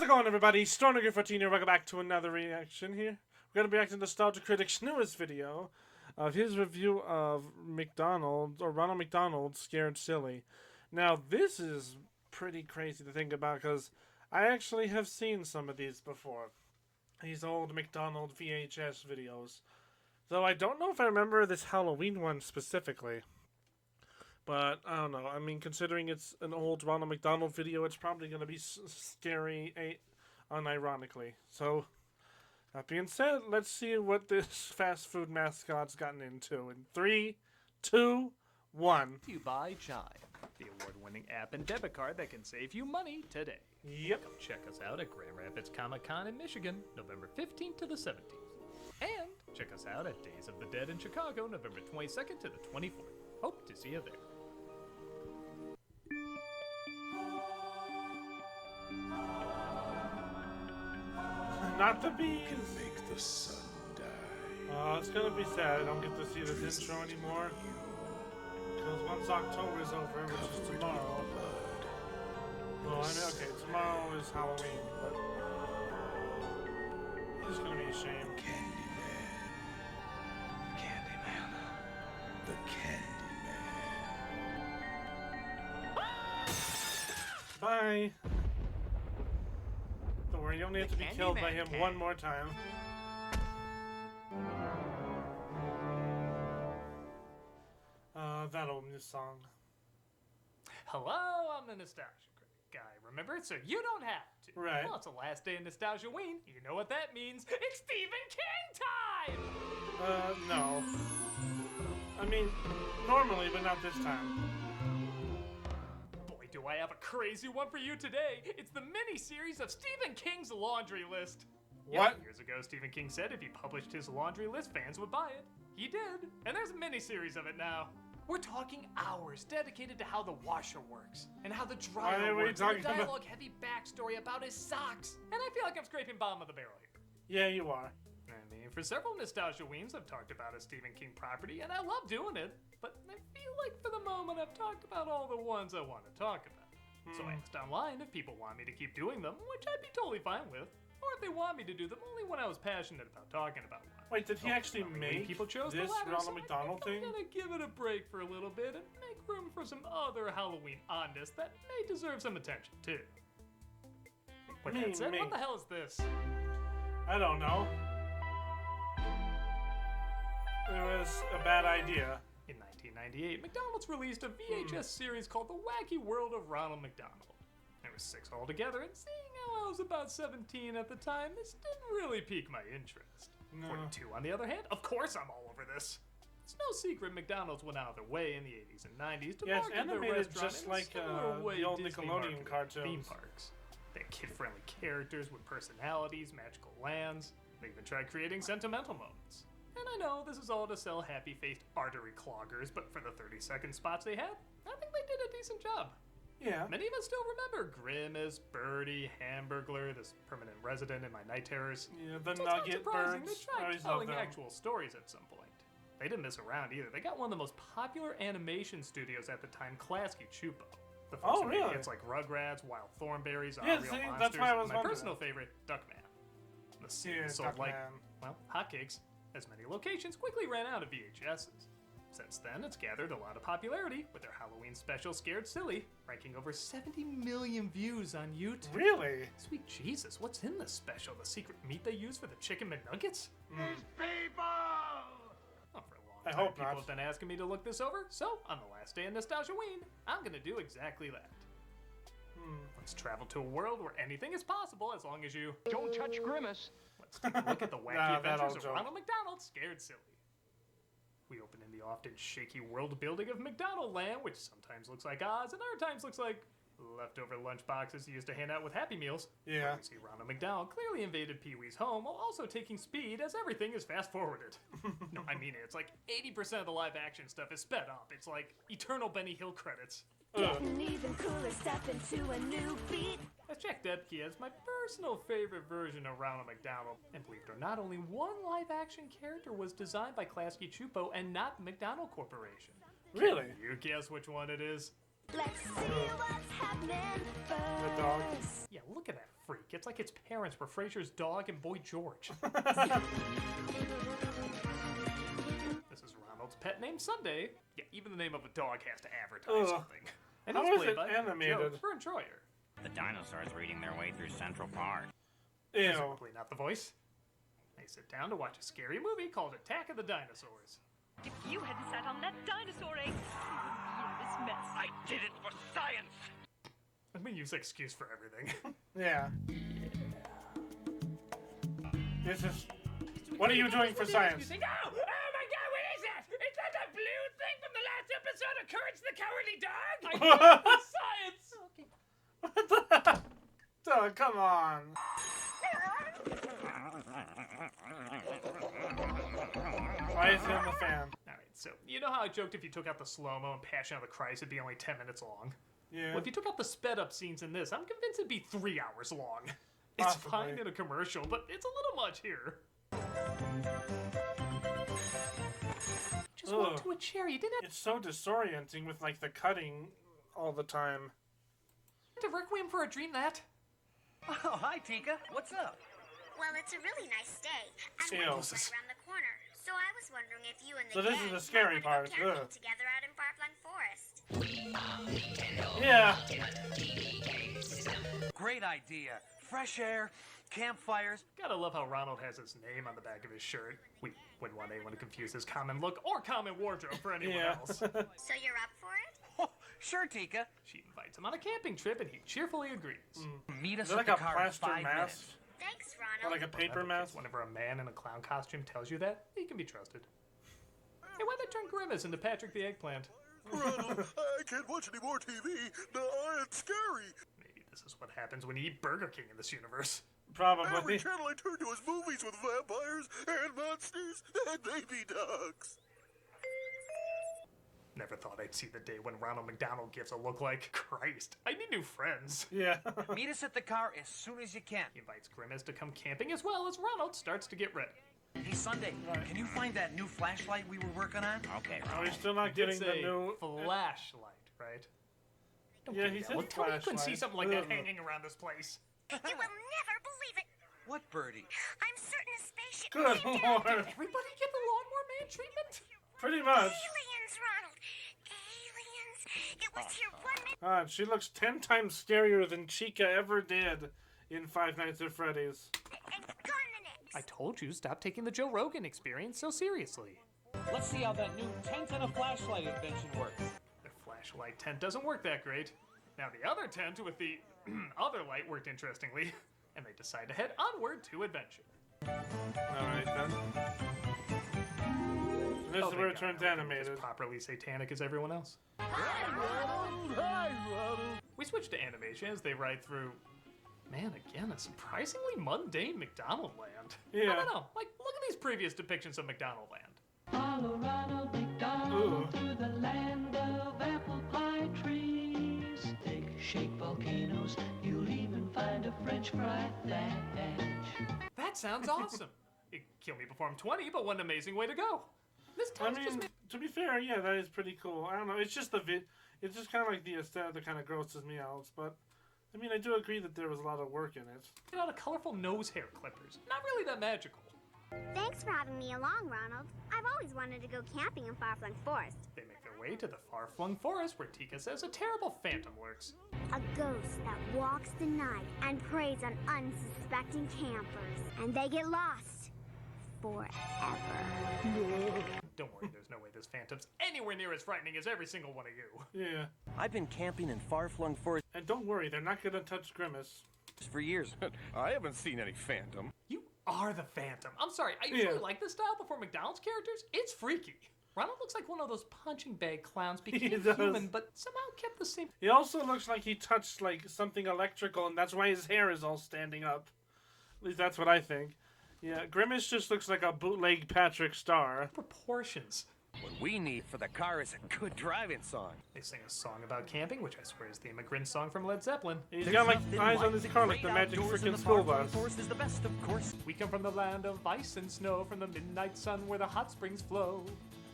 How's it going, everybody? StormeDegree 14 here. Welcome back to another reaction here. We're going to be reacting to Critic's newest video of his review of McDonald's, or Ronald McDonald, Scared Silly. Now, this is pretty crazy to think about because I actually have seen some of these before. These old McDonald VHS videos. Though I don't know if I remember this Halloween one specifically. But, I don't know. I mean, considering it's an old Ronald McDonald video, it's probably going to be scary, unironically. So, that being said, let's see what this fast food mascot's gotten into. In 3, 2, 1. You buy Chime, the award-winning app and debit card that can save you money today. Yep. Come check us out at Grand Rapids Comic-Con in Michigan, November 15th to the 17th. And check us out at Days of the Dead in Chicago, November 22nd to the 24th. Hope to see you there. Not the bees. Can make the sun die. Oh, it's gonna be sad I don't get to see this intro anymore. Because once October is over, which is tomorrow. Well, I mean, okay, tomorrow is Halloween, but it's gonna be a shame. Candyman. The Candyman. Bye. Don't worry, you only have to be killed by him one more time. That old new song. Hello, I'm the Nostalgia Critic guy, remember? So you don't have to. Right. Well, it's the last day of Nostalgia-ween. You know what that means. It's Stephen King time! No. I mean, normally, but not this time. Boy, do I have a crazy one for you today. It's the mini-series of Stephen King's laundry list. What? Yeah, years ago, Stephen King said if he published his laundry list, fans would buy it. He did, and there's a mini-series of it now. We're talking hours dedicated to how the washer works, and how the dryer works, and a dialogue-heavy backstory about his socks. And I feel like I'm scraping bottom of the barrel here. Yeah, you are. I mean, for several Nostalgia-weens, I've talked about a Stephen King property, and I love doing it. But I feel like for the moment, I've talked about all the ones I want to talk about. So I asked online if people want me to keep doing them, which I'd be totally fine with. Or if they want me to do them only when I was passionate about talking about one. Wait, did he actually make people chose this Ronald McDonald thing? I'm gonna give it a break for a little bit and make room for some other Halloween oddness that may deserve some attention too. With that said, what the hell is this? I don't know. It was a bad idea. In 1998, McDonald's released a VHS series called The Wacky World of Ronald McDonald. There were 6 altogether, and seeing how I was about 17 at the time, this didn't really pique my interest. No. 42, on the other hand, of course I'm all over this. It's no secret McDonald's went out of their way in the 80s and 90s to market their restaurant just in like a similar way the old Disney Nickelodeon marketed cartoons. theme parks. They had kid-friendly characters with personalities, magical lands. They even tried creating sentimental moments. And I know this is all to sell happy-faced artery cloggers, but for the 30-second spots they had, I think they did a decent job. Yeah. Many of us still remember Grimace, Birdie, Hamburglar, this permanent resident in my night terrors. Yeah, the so Nugget surprising Birds. they I tried always love telling them. actual stories at some point. They didn't mess around either. They got one of the most popular animation studios at the time, Klasky Chupo. The folks who made hits like Rugrats, Wild Thornberries, Our Real Monsters, that's why I was and my wondering. personal favorite, Duckman. The series sold like, well, hotcakes, as many locations quickly ran out of VHSs. Since then, it's gathered a lot of popularity with their Halloween special Scared Silly, ranking over 70 million views on YouTube. Really? Sweet Jesus, what's in this special? The secret meat they use for the chicken McNuggets? These people! Well, for a long I time, hope people not. have been asking me to look this over, so on the last day of Nostalgia-ween, I'm gonna do exactly that. Let's travel to a world where anything is possible as long as you Don't touch Grimace. Let's take a look at the wacky Nah, that adventures old of joke. Ronald McDonald, Scared Silly. We open in the often shaky world building of McDonald Land, which sometimes looks like Oz and other times looks like leftover lunch boxes he used to hand out with Happy Meals. Yeah. We see Ronald McDonald clearly invaded Pee-wee's home while also taking speed as everything is fast-forwarded. No, I mean it. It's like 80% of the live-action stuff is sped up. It's like eternal Benny Hill credits. Getting even cooler, step into a new beat. As Jack Debke has my personal favorite version of Ronald McDonald. And believe it or not, only one live-action character was designed by Klasky Chupo and not the McDonald Corporation. Really? Can you guess which one it is? Let's see what's happening first. The dog. Yeah, look at that freak. It's It's like its parents were Frasier's dog and Boy George. This is Ronald's pet named Sunday. Yeah, even the name of a dog has to advertise something. And How he's is played it by animated? Joe Troyer. The dinosaurs are eating their way through Central Park. Ew. Presumably not the voice. They sit down to watch a scary movie called Attack of the Dinosaurs. If you hadn't sat on that dinosaur egg, you wouldn't be in this mess. I did it for science! Let me use excuse for everything. Yeah. This is. What are you doing for science? No! Oh my god, what is that? Is that the blue thing from the last episode of Courage the Cowardly Dog? Science! Okay. What the heck? Oh, come on. Why is he on the fan? Alright, so you know how I joked if you took out the slow-mo and Passion of the Christ it'd be only 10 minutes long? Yeah. Well, if you took out the sped-up scenes in this, I'm convinced it'd be 3 hours long. It's Possibly. fine in a commercial, but it's a little much here. Just walk Ugh. to a chair, you didn't It's so disorienting with like the cutting all the time. have to Requiem for a Dream that. Oh, hi, Tika. What's up? Well, it's a really nice day. And Ew. we're right around the corner. So I was wondering if you and the So this is gang the scary might wanna part. go camping Ugh. together out in Farflung Forest. Yeah. Great idea. Fresh air, campfires. Gotta love how Ronald has his name on the back of his shirt. We wouldn't want anyone to confuse his common look or common wardrobe for anyone Yeah. else. So you're up for it? Oh, sure, Tika. She invites him on a camping trip and he cheerfully agrees. Meet us Is it at like the a car in plaster 5 mask? minutes. Thanks, Or Ronald. like a paper Remember, kids, mask? whenever a man in a clown costume tells you that, he can be trusted. Hey, why'd they turn Grimace into Patrick the Eggplant? Ronald, I can't watch any more TV. No, it's scary. Maybe this is what happens when you eat Burger King in this universe. Every Probably. channel I turn to is movies with vampires and monsters and baby dogs. Never thought I'd see the day when Ronald McDonald gives a look like Christ. I need new friends. Yeah. Meet us at the car as soon as you can. He invites Grimace to come camping as well as Ronald starts to get ready. Hey, Sunday, can you find that new flashlight we were working on? Okay, Are we Ronald. still not Did getting the say new? flashlight, right? Don't Yeah, give me he that said look. Tell me you couldn't see flashlight. something like that Ugh. hanging around this place. You will never believe it. What, Birdie? I'm certain a spaceship Good came down. lord. Everybody get the Lawnmower Man treatment? Pretty much. Aliens, Ronald. Aliens. It was here 1 minute. God, she looks 10 times scarier than Chica ever did in Five Nights at Freddy's. And gone the next. I told you, stop taking the Joe Rogan experience so seriously. Let's see how that new tent and a flashlight invention works. The flashlight tent doesn't work that great. Now the other tent with the other light worked interestingly, and they decide to head onward to adventure. Alright then. This is thank where it God, turns now we can animated. As properly satanic as everyone else. We switch to animation as they ride through, man, again, a surprisingly mundane McDonald land. I Yeah. don't know, like, look at these previous depictions of McDonald land. Follow Ronald McDonald through the land of apple pie trees. Thick shake volcanoes, you'll even find a French fry thatch. That sounds awesome. It'd kill me before I'm 20, but what an amazing way to go. This I town's just mean, to be fair, yeah, that is pretty cool. I don't know, it's just it's just kind of like the aesthetic that kind of grosses me out, but I mean, I do agree that there was a lot of work in it. made out of colorful nose hair clippers. Not really that magical. Thanks for having me along, Ronald. I've always wanted to go camping in Farflung Forest. They make their way to the far-flung forest where Tika says a terrible phantom lurks. A ghost that walks the night and preys on unsuspecting campers. And they get lost forever. Don't worry, there's no way this phantom's anywhere near as frightening as every single one of you. Yeah. I've been camping in far-flung forest And don't worry, they're not gonna touch Grimace. for years. I haven't seen any phantom. You are the phantom. I'm sorry, I usually Yeah. like this style before McDonald's characters. It's freaky. Ronald looks like one of those punching bag clowns became does. human, but somehow kept the same. He also looks like he touched like something electrical, and that's why his hair is all standing up. At least that's what I think. Yeah, Grimace just looks like a bootleg Patrick Star. Proportions. What we need for the car is a good driving song. They sing a song about camping, which I swear is the immigrant song from Led Zeppelin. He's got like eyes on his car like the magic freaking school bus. Forest is the best, of course. We come from the land of ice and snow, from the midnight sun where the hot springs flow.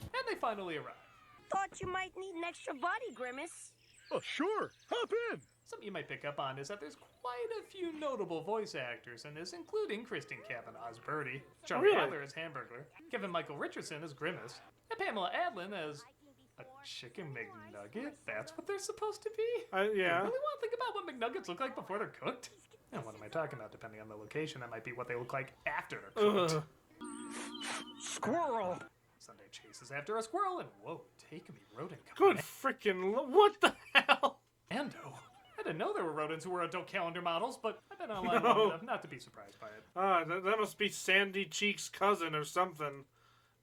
And they finally arrive. Thought you might need an extra body, Grimace. Oh, sure. Hop in. Something you might pick up on is that there's quite a few notable voice actors in this, including Kristen Cavanaugh as Birdie, Charlie Adler as Hamburglar, Kevin Michael Richardson as Grimace, and Pamela Adlon as a chicken McNugget? That's what they're supposed to be? Yeah. You really want to think about what McNuggets look like before they're cooked? And what am I talking about? Depending on the location, that might be what they look like after they're cooked. Squirrel! Sunday chases after a squirrel, and whoa, take me, rodent. Good freaking... What the hell? Ando. I didn't know there were rodents who were adult calendar models, but I've been online long enough not to be surprised by it. That must be Sandy Cheek's cousin or something.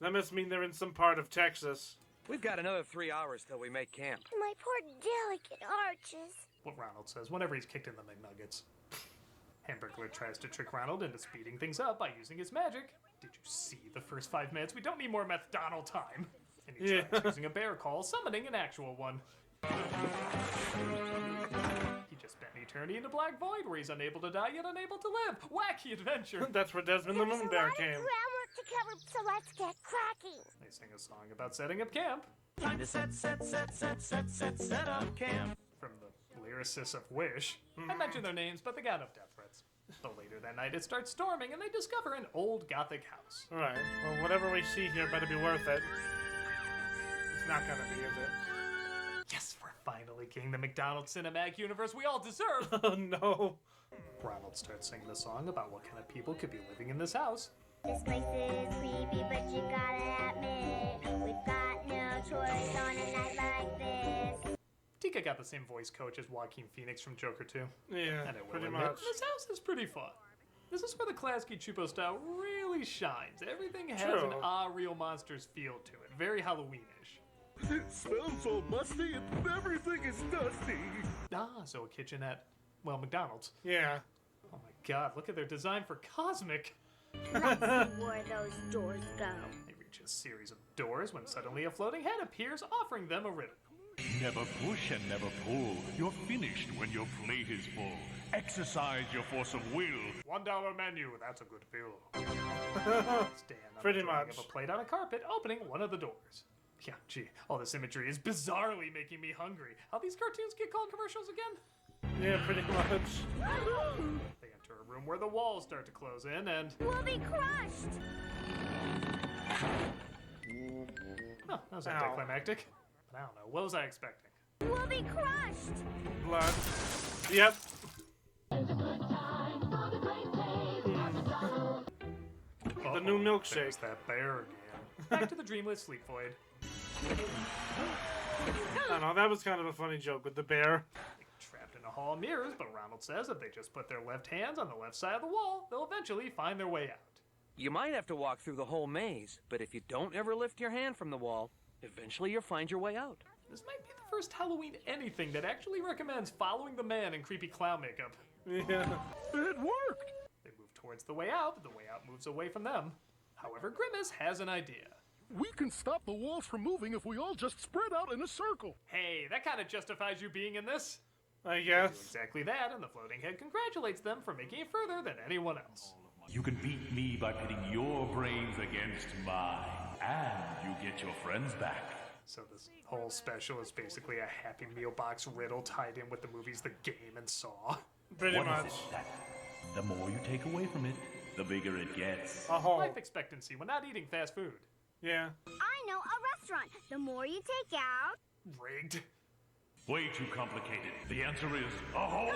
That must mean they're in some part of Texas. We've got another 3 hours till we make camp. My poor delicate arches. What Ronald says whenever he's kicked in the McNuggets. Hamburglar tries to trick Ronald into speeding things up by using his magic. Did you see the first 5 minutes? We don't need more McDonald time. And he tries using a bear call, summoning an actual one. He just spent an eternity in the Black Void where he's unable to die yet unable to live. Wacky adventure. That's where Desmond the Moon Bear came. Groundwork to cover, so let's get cracking. They sing a song about setting up camp. Time to set up camp. From the lyricists of Wish. I mentioned their names, but they got enough death threats. But later that night it starts storming and they discover an old Gothic house. Alright, well whatever we see here better be worth it. It's not gonna be, is it? Yes, we're finally getting the McDonald's cinematic universe we all deserve! Oh no. Ronald starts singing a song about what kind of people could be living in this house. This place is creepy, but you gotta admit, we've got no choice on a night like this. Tika got the same voice coach as Joaquin Phoenix from Joker 2. Yeah, And I will pretty admit, much. this house is pretty fun. This is where the Klasky Chupo style really shines. Everything has True. an real monsters feel to it. Very Halloweenish. It smells all musty and everything is dusty. So a kitchenette. Well, McDonald's. Yeah. Oh my god, look at their design for Cosmic. Let's see where those doors go. They reach a series of doors when suddenly a floating head appears offering them a riddle. Never push and never pull. You're finished when your plate is full. Exercise your force of will. $1 menu, that's a good bill. Stand on Pretty the drawing much. of a plate on a carpet, opening one of the doors. Yeah, gee, all this imagery is bizarrely making me hungry. How these cartoons get called commercials again? Yeah, pretty much. They enter a room where the walls start to close in and... We'll be crushed. Oh, that was anticlimactic. But I don't know, what was I expecting? We'll be crushed. Blood. Yep. The new milkshake. There's that bear again. Back to the dreamless sleep void. I don't know, that was kind of a funny joke with the bear. Trapped in a hall of mirrors, but Ronald says if they just put their left hands on the left side of the wall, they'll eventually find their way out. You might have to walk through the whole maze, but if you don't ever lift your hand from the wall, eventually you'll find your way out. This might be the first Halloween anything that actually recommends following the man in creepy clown makeup. Yeah. It worked! They move towards the way out, but the way out moves away from them. However, Grimace has an idea. We can stop the walls from moving if we all just spread out in a circle. Hey, that kind of justifies you being in this. I Do guess. exactly that, and the floating head congratulates them for making it further than anyone else. You can beat me by pitting your brains against mine, and you get your friends back. So this whole special is basically a Happy Meal box riddle tied in with the movies The Game and Saw. Pretty What much. is it that the more you take away from it, the bigger it gets? A hole. Life expectancy when not eating fast food. Yeah. I know a restaurant. The more you take out... Rigged. Way too complicated. The answer is a hole!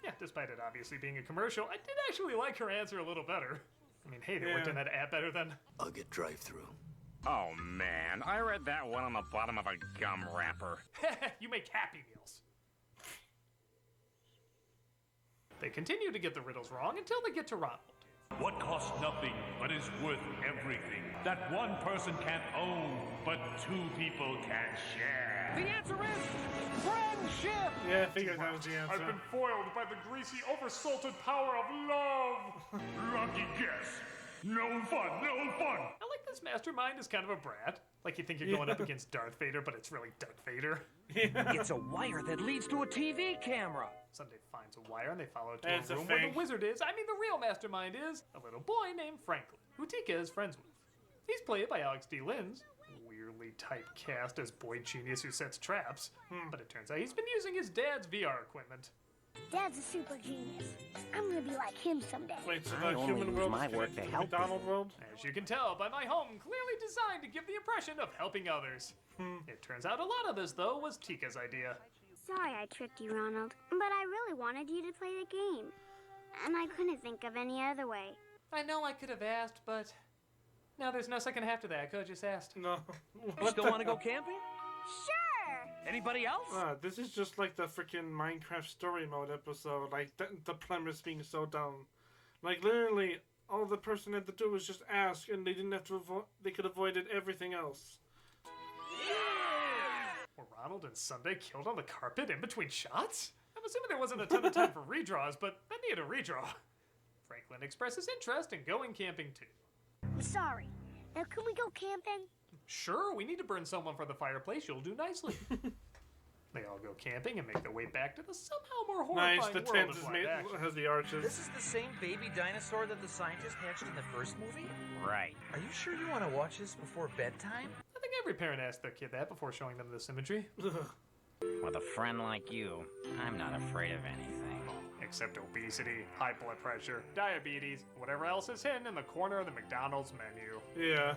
Yeah, despite it obviously being a commercial, I did actually like her answer a little better. I mean, hey, they worked in that ad better than... I'll get drive-through. Oh man, I read that one on the bottom of a gum wrapper. You make Happy Meals. They continue to get the riddles wrong until they get to Ronald. What costs nothing but is worth everything? That one person can't own, but two people can share. The answer is friendship! Yeah, I figured that was the answer. I've been foiled by the greasy, oversalted power of love. Lucky guess. No fun, no fun. I like this mastermind is kind of a brat. Like you think you're going up against Darth Vader, but it's really Darth Vader. It's a wire that leads to a TV camera. Sunday finds a wire and they follow it to It's a a room where the fake. wizard is. I mean, the real mastermind is a little boy named Franklin, who Tika is friends with. He's played by Alex D. Linz. We clearly typecast as boy genius who sets traps, but it turns out he's been using his dad's VR equipment. Dad's a super genius. I'm gonna be like him someday. Wait, so the human world is connected to the McDonald world? As you can tell by my home clearly designed to give the impression of helping others. It turns out a lot of this, though, was Tika's idea. Sorry I tricked you, Ronald, but I really wanted you to play the game. And I couldn't think of any other way. I know I could have asked, but now there's no second half to that. I could have just asked. No. You still want to go camping? Sure! Anybody else? This is just like the freaking Minecraft story mode episode. Like, the premise being so dumb. Like, literally, all the person had to do was just ask, and they didn't have to they could have avoided everything else. Were Ronald and Sunday killed on the carpet in between shots? I'm assuming there wasn't a ton of time for redraws, but I need a redraw. Franklin expresses interest in going camping too. I'm sorry. Now can we go camping? Sure, we need to burn someone for the fireplace. You'll do nicely. They all go camping and make their way back to the somehow more horrifying Nice, the world tent of is live made, action. has the arches. This is the same baby dinosaur that the scientist hatched in the first movie? Right. Are you sure you want to watch this before bedtime? I think every parent asks their kid that before showing them this imagery. With a friend like you, I'm not afraid of anything. Except obesity, high blood pressure, diabetes, whatever else is hidden in the corner of the McDonald's menu. Yeah.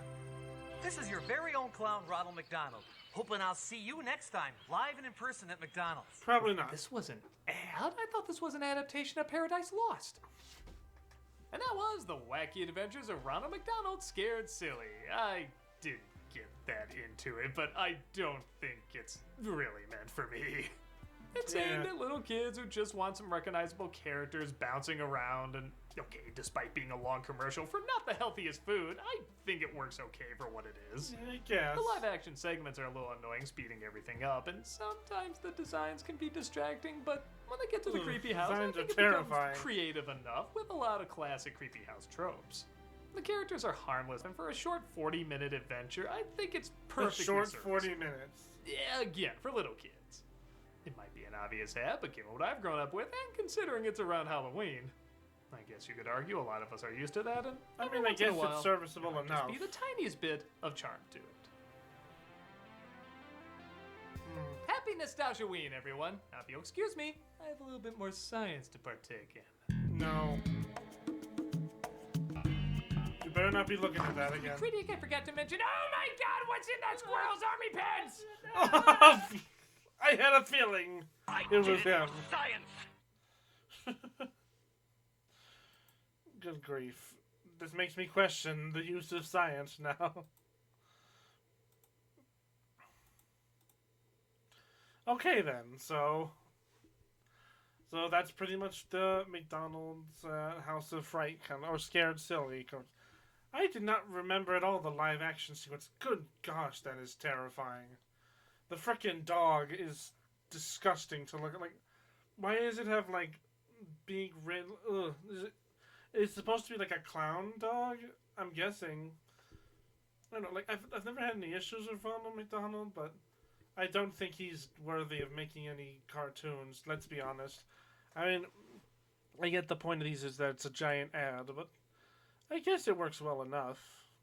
This is your very own clown, Ronald McDonald. Hoping I'll see you next time, live and in person at McDonald's. Probably not. This was an ad? I thought this was an adaptation of Paradise Lost. And that was the wacky adventures of Ronald McDonald Scared Silly. I didn't get that into it, but I don't think it's really meant for me. It's aimed at little kids who just want some recognizable characters bouncing around, and okay, despite being a long commercial for not the healthiest food, I think it works okay for what it is. I guess. The live action segments are a little annoying, speeding everything up, and sometimes the designs can be distracting, but when they get to the creepy house, I think it becomes creative enough with a lot of classic creepy house tropes. The characters are harmless, and for a short 40-minute adventure, I think it's perfectly short serviceable. 40 minutes. Yeah, again, for little kids. It might be an obvious ad, but given what I've grown up with, and considering it's around Halloween, I guess you could argue a lot of us are used to that, and I mean, I guess it's serviceable enough. Just be the tiniest bit of charm to it. Happy Nostalgia-ween, everyone. Now, if you'll excuse me, I have a little bit more science to partake in. No. You better not be looking at that again. Critic, I forgot to mention. Oh my God! What's in that squirrel's army pants? I had a feeling it was him. Science. Good grief. This makes me question the use of science now. Okay then, so that's pretty much the McDonald's House of Fright kind of, or Scared Silly. I did not remember at all the live action sequence. Good gosh, that is terrifying. The frickin' dog is disgusting to look at. Like, why does it have like big red? Ugh. It's supposed to be like a clown dog. I'm guessing. I don't know. Like I've never had any issues with Ronald McDonald, but I don't think he's worthy of making any cartoons. Let's be honest. I mean, I get the point of these is that it's a giant ad, but I guess it works well enough.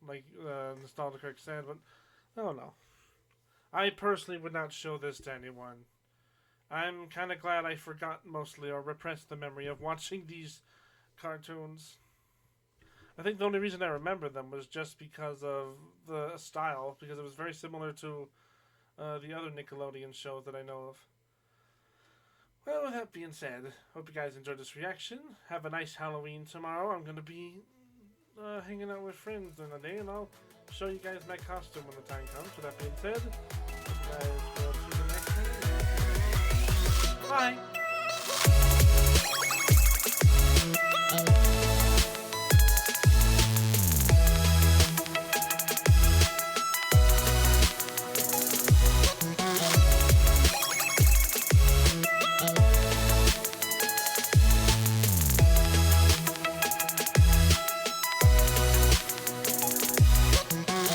Like Nostalgia Critic said, but I don't know. I personally would not show this to anyone. I'm kind of glad I forgot mostly or repressed the memory of watching these cartoons. I think the only reason I remember them was just because of the style, because it was very similar to the other Nickelodeon shows that I know of. Well, with that being said, hope you guys enjoyed this reaction. Have a nice Halloween tomorrow. I'm going to be hanging out with friends in a day, and I'll show you guys my costume when the time comes. With that being said, hope you guys